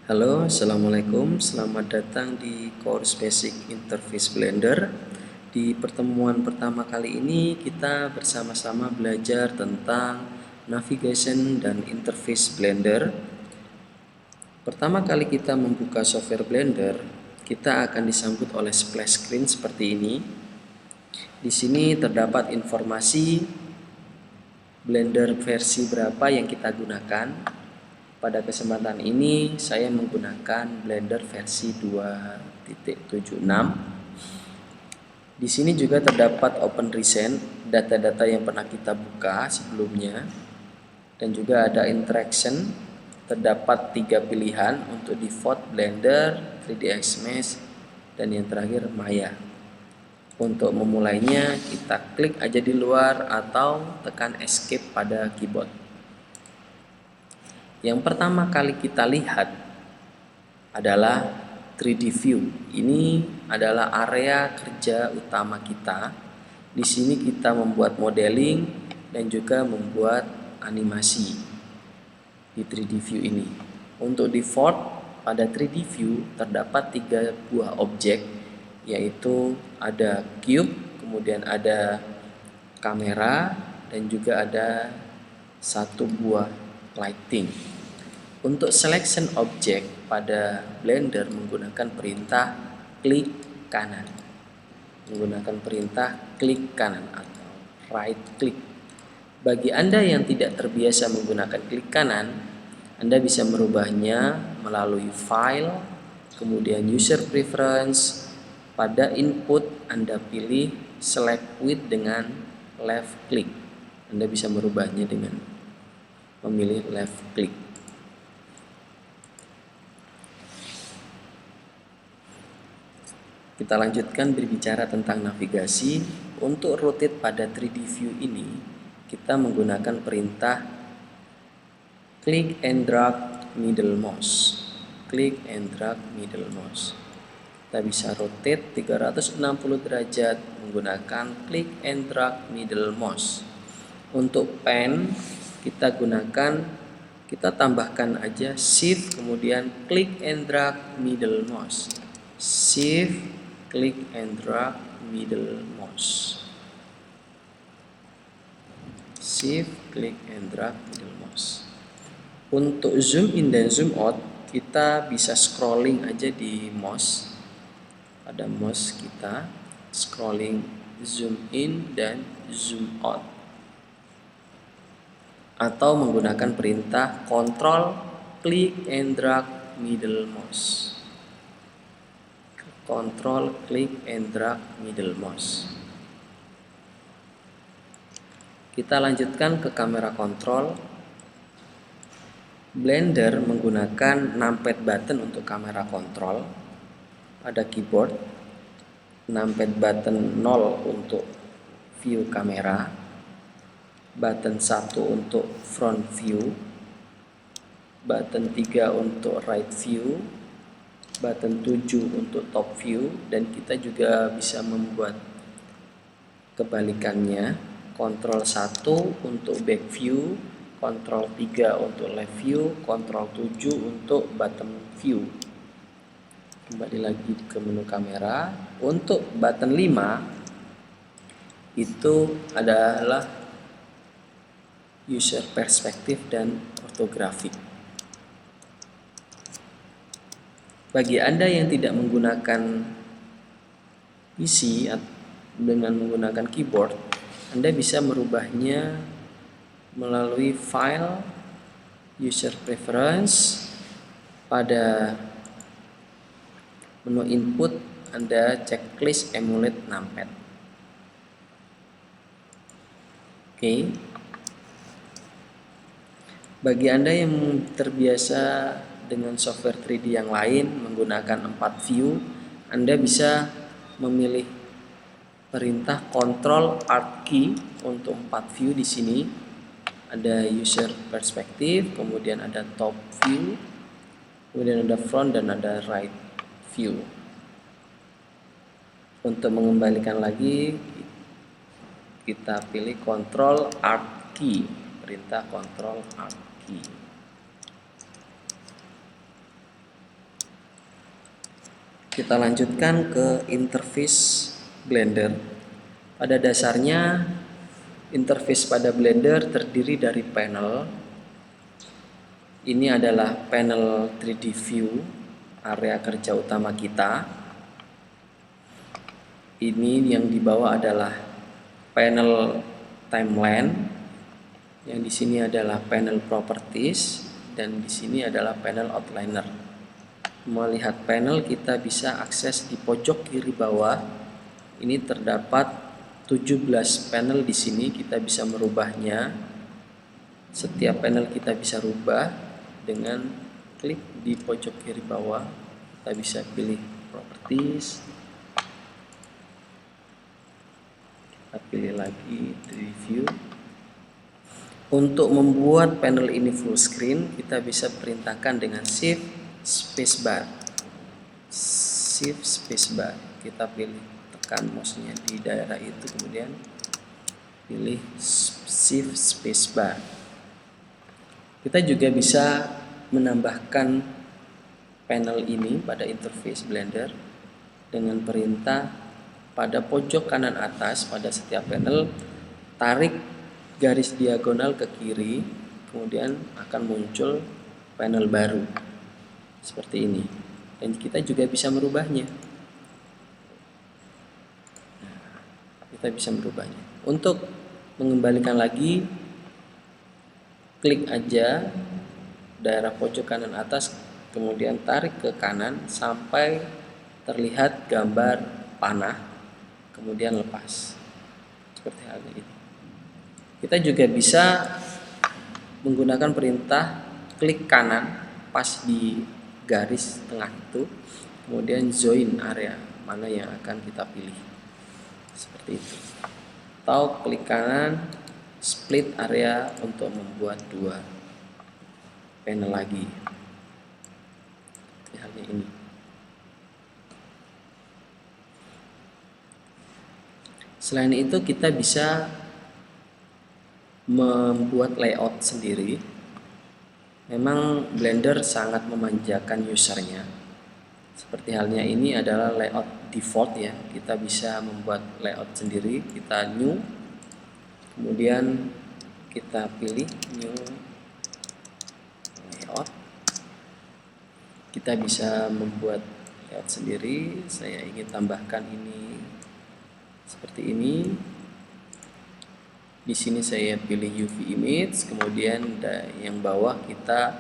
Halo, Assalamualaikum. Selamat datang di course Basic Interface Blender. Di pertemuan pertama kali ini kita bersama-sama belajar tentang navigation dan interface Blender. Pertama kali kita membuka software Blender, kita akan disambut oleh splash screen seperti ini. Di sini terdapat informasi Blender versi berapa yang kita gunakan. Pada kesempatan ini saya menggunakan Blender versi 2.76. Di sini juga terdapat open recent, data-data yang pernah kita buka sebelumnya, dan juga ada interaction. Terdapat 3 pilihan untuk default, Blender, 3ds Mesh, dan yang terakhir Maya. Untuk memulainya kita klik aja di luar atau tekan escape pada keyboard. Yang pertama kali kita lihat adalah 3D view. Ini adalah area kerja utama kita. Di sini kita membuat modeling dan juga membuat animasi di 3D view ini. Untuk default pada 3D view terdapat 3 buah objek, yaitu ada cube, kemudian ada kamera, dan juga ada 1 buah lighting. Untuk selection object pada Blender menggunakan perintah klik kanan. Menggunakan perintah klik kanan atau right click. Bagi Anda yang tidak terbiasa menggunakan klik kanan, Anda bisa merubahnya melalui file, kemudian user preference. Pada input Anda pilih select with dengan left click. Anda bisa merubahnya dengan memilih left click. Kita lanjutkan berbicara tentang navigasi. Untuk rotate pada 3D view ini, kita menggunakan perintah click and drag middle mouse. Click and drag middle mouse. Kita bisa rotate 360 derajat menggunakan click and drag middle mouse. Untuk pen kita tambahkan aja shift kemudian click and drag middle mouse. Shift click and drag middle mouse. Shift click and drag middle mouse. Untuk zoom in dan zoom out kita bisa scrolling aja di mouse. Pada mouse kita scrolling zoom in dan zoom out. Atau menggunakan perintah control click and drag middle mouse. Control click and drag middle mouse. Kita lanjutkan ke kamera kontrol. Blender menggunakan numpad button untuk kamera kontrol. Pada keyboard numpad button 0 untuk view kamera, button 1 untuk front view, button 3 untuk right view, button 7 untuk top view, dan kita juga bisa membuat kebalikannya, kontrol 1 untuk back view, kontrol 3 untuk left view, kontrol 7 untuk bottom view. Kembali lagi ke menu kamera. Untuk button 5 itu adalah user perspektif dan ortografik. Bagi Anda yang tidak menggunakan PC dengan menggunakan keyboard, Anda bisa merubahnya melalui file, user preference. Pada menu input Anda checklist emulate numpad. Oke. Bagi Anda yang terbiasa dengan software 3D yang lain menggunakan 4 view, Anda bisa memilih perintah Control Alt key untuk 4 view. Di sini ada user perspektif, kemudian ada top view, kemudian ada front dan ada right view. Untuk mengembalikan lagi kita pilih Control Alt key, perintah Control Alt key. Kita lanjutkan ke interface Blender. Pada dasarnya interface pada Blender terdiri dari panel. Ini adalah panel 3D view, area kerja utama kita. Ini yang di bawah adalah panel timeline. Yang di sini adalah panel properties dan di sini adalah panel outliner. Melihat panel, kita bisa akses di pojok kiri bawah. Ini terdapat 17 panel di sini, kita bisa merubahnya. Setiap panel kita bisa rubah dengan klik di pojok kiri bawah. Kita bisa pilih properties. Kita pilih lagi 3D view. Untuk membuat panel ini full screen, kita bisa perintahkan dengan Shift Spacebar. Shift Spacebar. Kita pilih, tekan mouse-nya di daerah itu, kemudian pilih Shift Spacebar. Kita juga bisa menambahkan panel ini pada interface Blender dengan perintah pada pojok kanan atas pada setiap panel, tarik garis diagonal ke kiri, kemudian akan muncul panel baru seperti ini, dan kita juga bisa merubahnya. Kita bisa merubahnya. Untuk mengembalikan lagi, klik aja daerah pojok kanan atas, kemudian tarik ke kanan sampai terlihat gambar panah, kemudian lepas seperti hal ini. Kita juga bisa menggunakan perintah klik kanan pas di garis tengah itu, kemudian join area mana yang akan kita pilih seperti itu, atau klik kanan split area untuk membuat dua panel lagi. Halnya ini. Selain itu, kita bisa membuat layout sendiri. Memang Blender sangat memanjakan usernya. Seperti halnya ini adalah layout default ya. Kita bisa membuat layout sendiri. Kita new, kemudian kita pilih new layout. Kita bisa membuat layout sendiri. Saya ingin tambahkan ini seperti ini. Di sini saya pilih UV image, kemudian yang bawah kita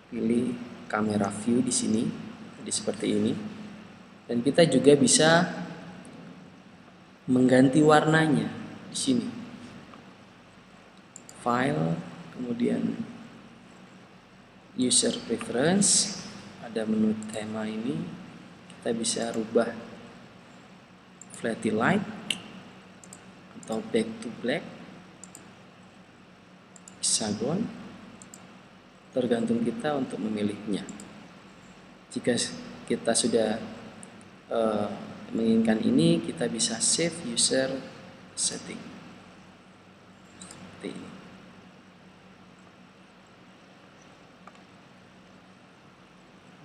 pilih camera view di sini, jadi seperti ini. Dan kita juga bisa mengganti warnanya di sini. File, kemudian user preference, ada menu tema ini. Kita bisa rubah flatty light atau back to black, hexagon, tergantung kita untuk memilihnya. Jika kita sudah menginginkan ini, kita bisa save user setting seperti ini.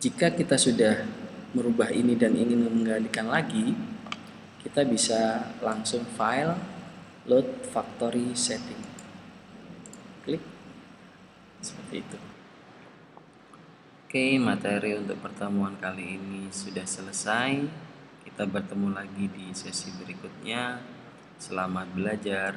Jika kita sudah merubah ini dan ingin mengembalikan lagi, kita bisa langsung file, load factory setting, klik seperti itu. Oke, materi untuk pertemuan kali ini sudah selesai. Kita bertemu lagi di sesi berikutnya. Selamat belajar.